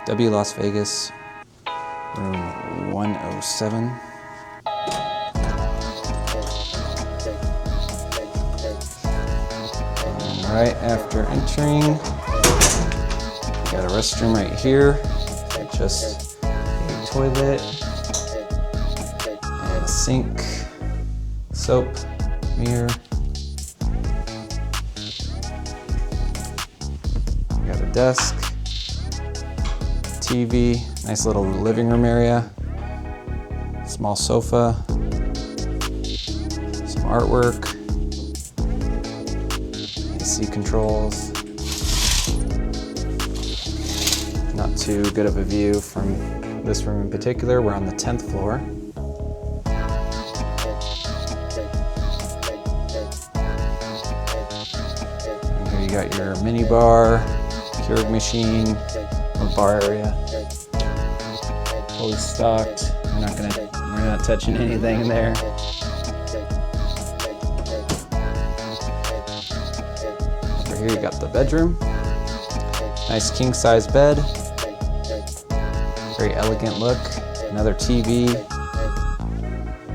W Las Vegas, room 107. And right after entering, got a restroom right here. Just a toilet and a sink, soap, mirror. Got a desk, TV, nice little living room area, small sofa, some artwork, AC controls. Not too good of a view from this room in particular. We're on the 10th floor. And here you got your mini bar, Keurig machine, or bar area. Fully stocked. We're not touching anything in there. Over here you got the bedroom. Nice king size bed. Very elegant look. Another TV.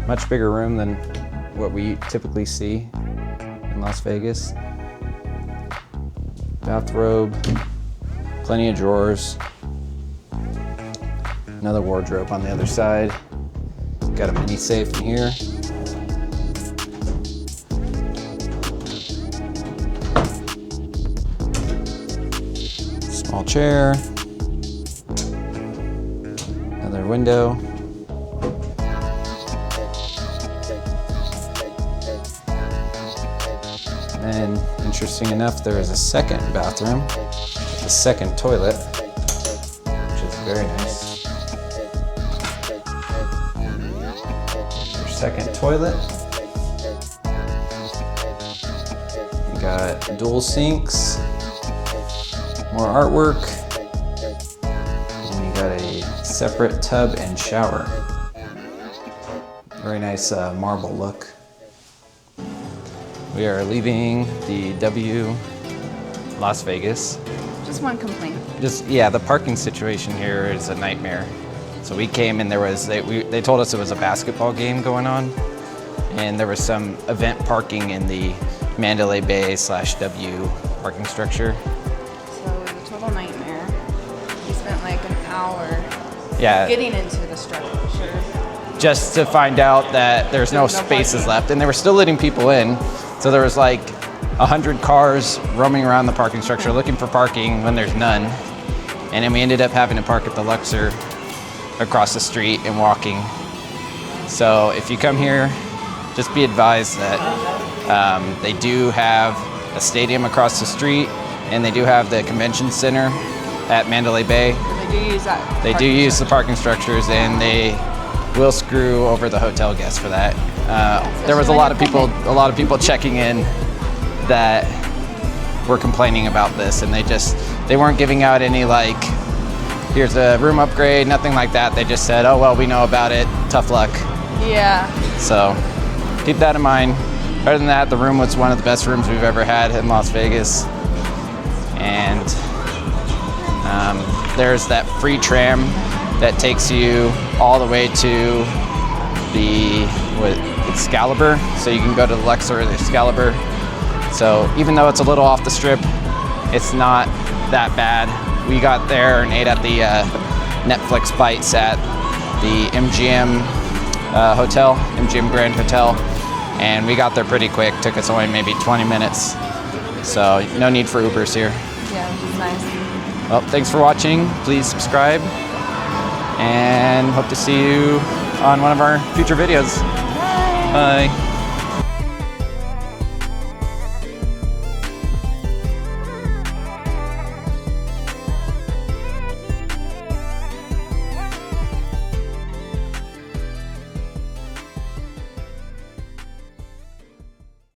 Much bigger room than what we typically see in Las Vegas. Bathrobe. Plenty of drawers. Another wardrobe on the other side. Got a mini safe in here. Small chair. Another window. And then, interesting enough, there is a second bathroom, a second toilet, which is very nice. Your second toilet. You got dual sinks, more artwork, and you got a separate tub and shower. Very nice marble look. We are leaving the W Las Vegas. Just one complaint. The parking situation here is a nightmare. So we came and they told us it was a basketball game going on, and there was some event parking in the Mandalay Bay / W parking structure. So it was a total nightmare. We spent like an hour getting into the structure. Just to find out that there's no spaces left, and they were still letting people in. So there was like 100 cars roaming around the parking structure looking for parking when there's none. And then we ended up having to park at the Luxor across the street and walking. So if you come here, just be advised that they do have a stadium across the street, and they do have the convention center at Mandalay Bay. They do use that. They do use the parking structures, and they will screw over the hotel guests for that. There was a lot of people checking in that were complaining about this, and they weren't giving out any like, here's a room upgrade, nothing like that. They just said, oh well, we know about it, tough luck. Yeah. So keep that in mind. Other than that, the room was one of the best rooms we've ever had in Las Vegas. And there's that free tram that takes you all the way to the Excalibur, so you can go to the Luxor or the Excalibur. So even though it's a little off the strip, it's not that bad. We got there and ate at the Netflix bites at the MGM Hotel, MGM Grand Hotel, and we got there pretty quick. Took us only maybe 20 minutes. So no need for Ubers here. Yeah, which is nice. Well, thanks for watching. Please subscribe, and hope to see you on one of our future videos. Bye. Bye.